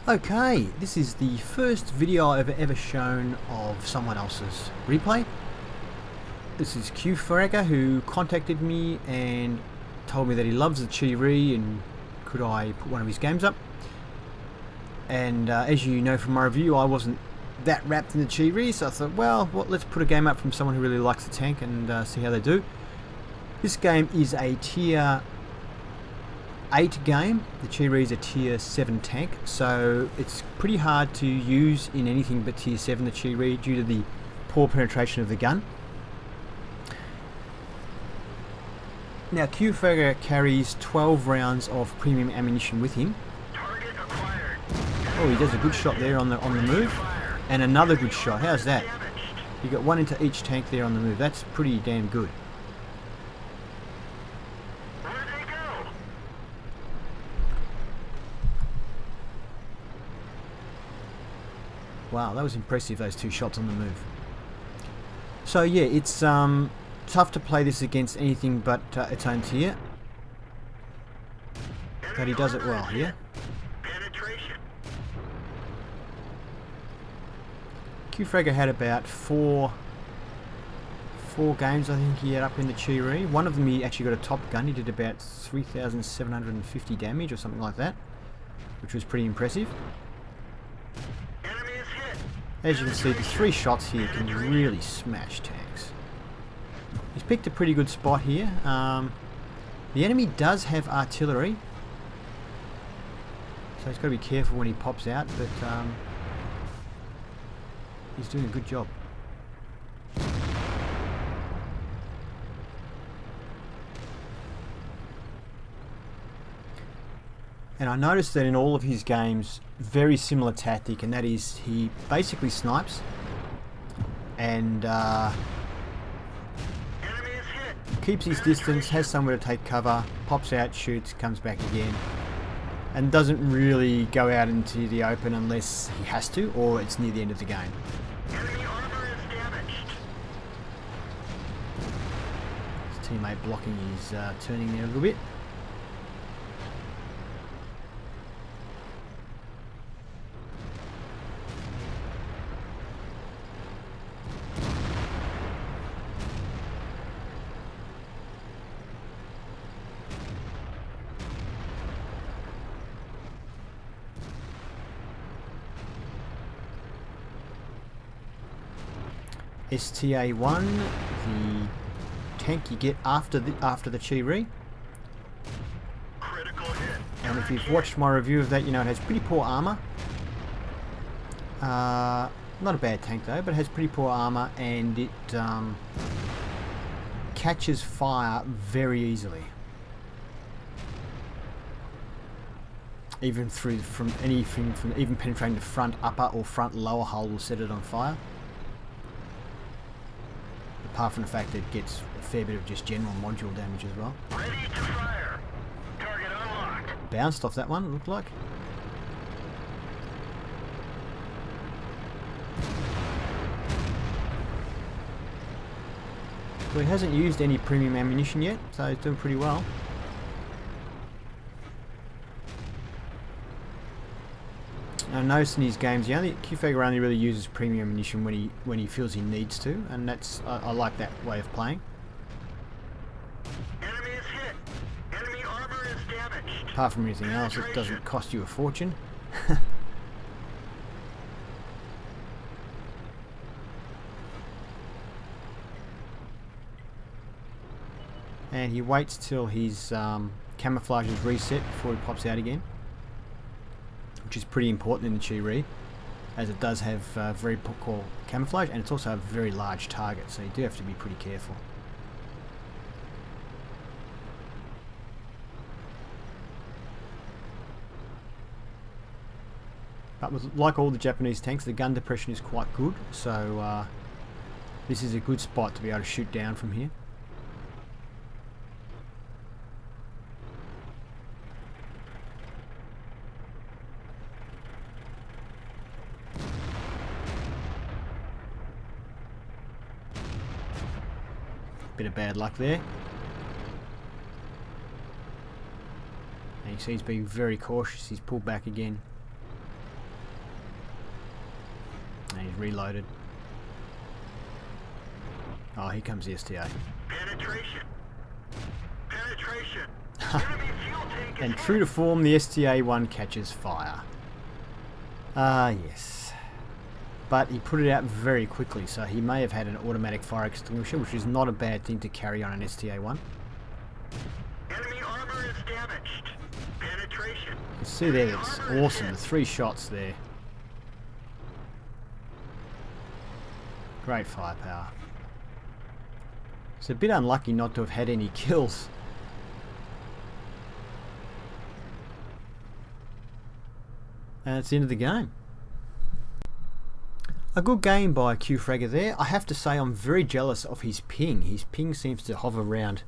Okay, this is the first video I've ever shown of someone else's replay. This is qfragger, who contacted me and told me that he loves the Chi-Re and could I put one of his games up. And as you know from my review, I wasn't that wrapped in the Chi-Re, so I thought, well, let's put a game up from someone who really likes the tank and see how they do. This game is a tier 8 game. The Chi-Re is a tier 7 tank, so it's pretty hard to use in anything but tier 7, the Chi-Re, due to the poor penetration of the gun. Now, qfragger carries 12 rounds of premium ammunition with him. Oh, he does a good shot there on the move, and another good shot. How's that? You got one into each tank there on the move. That's pretty damn good. Wow, that was impressive, those two shots on the move. So yeah, it's tough to play this against anything but its own tier. But he does it well here. qfragger had about four games, I think he had up in the Chi-Re. One of them he actually got a top gun. He did about 3,750 damage or something like that, which was pretty impressive. As you can see, the 3 shots here can really smash tanks. He's picked a pretty good spot here. The enemy does have artillery, so he's got to be careful when he pops out, but he's doing a good job. And I noticed that in all of his games, very similar tactic, and that is he basically snipes and keeps his distance, has somewhere to take cover, pops out, shoots, comes back again, and doesn't really go out into the open unless he has to or it's near the end of the game. Enemy armor is damaged. His teammate blocking his turning there a little bit. STA1, the tank you get after the Chi-Re. And if you've watched my review of that, you know it has pretty poor armor. Not a bad tank though, but it has pretty poor armor, and it catches fire very easily. Even from anything from even penetrating the front upper or front lower hull will set it on fire. Apart from the fact that it gets a fair bit of just general module damage as well. Ready to fire. Target unlocked. Bounced off that one, it looked like. Well, he hasn't used any premium ammunition yet, so he's doing pretty well. I noticed in his games, qfragger only really uses premium ammunition when he feels he needs to, and that's I like that way of playing. Enemy is hit. Enemy armor is damaged. Apart from anything else, it doesn't cost you a fortune. And he waits till his camouflage is reset before he pops out again, which is pretty important in the Chi-Re, as it does have very poor camouflage, and it's also a very large target, so you do have to be pretty careful. But like all the Japanese tanks, the gun depression is quite good, so this is a good spot to be able to shoot down from here. Bit of bad luck there. And you see he's being very cautious. He's pulled back again. and he's reloaded. Oh, here comes the STA. Penetration. Penetration. Enemy fuel tank is And true to form, the STA-1 catches fire. Ah, yes. But he put it out very quickly, so he may have had an automatic fire extinguisher, which is not a bad thing to carry on an STA-1. Enemy armor is damaged. Penetration. You can see there, that's awesome, the 3 shots there. Great firepower. It's a bit unlucky not to have had any kills. And it's the end of the game. A good game by qfragger there. I have to say I'm very jealous of his ping. His ping seems to hover around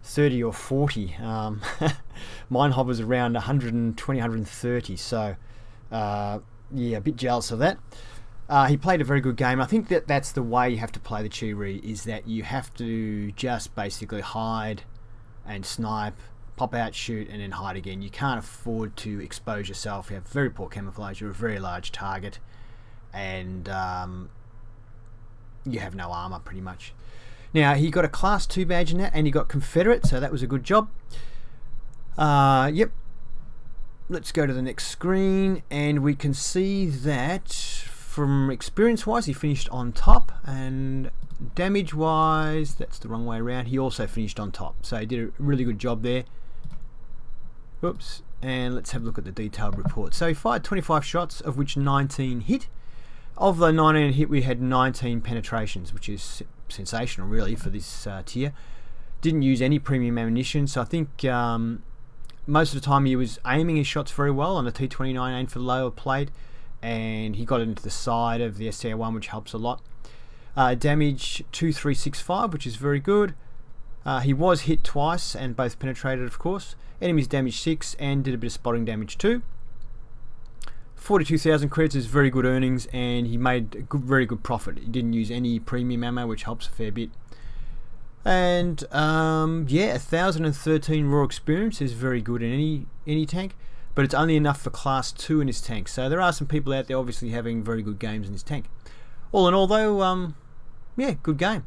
30 or 40. Mine hovers around 120, 130. So, yeah, a bit jealous of that. He played a very good game. I think that's the way you have to play the Chi-Ri, is that you have to just basically hide and snipe, pop out, shoot, and then hide again. You can't afford to expose yourself. You have very poor camouflage. You're a very large target, and you have no armor pretty much. Now, he got a Class 2 badge in that, and he got Confederate, so that was a good job. Yep. Let's go to the next screen, and we can see that from experience-wise, he finished on top, and damage-wise, that's the wrong way around, he also finished on top. So he did a really good job there. Whoops. And let's have a look at the detailed report. So he fired 25 shots, of which 19 hit. Of the 19 hit, we had 19 penetrations, which is sensational, really, for this tier. Didn't use any premium ammunition, so I think most of the time he was aiming his shots very well on the T29, aimed for the lower plate, and he got it into the side of the STA-1, which helps a lot. Damage 2365, which is very good. He was hit twice and both penetrated, of course. Enemies damage 6 and did a bit of spotting damage too. 42,000 credits is very good earnings, and he made a very good profit. He didn't use any premium ammo, which helps a fair bit. And yeah, 1,013 raw experience is very good in any tank, but it's only enough for Class 2 in his tank. So there are some people out there obviously having very good games in his tank. All in all though, yeah, good game.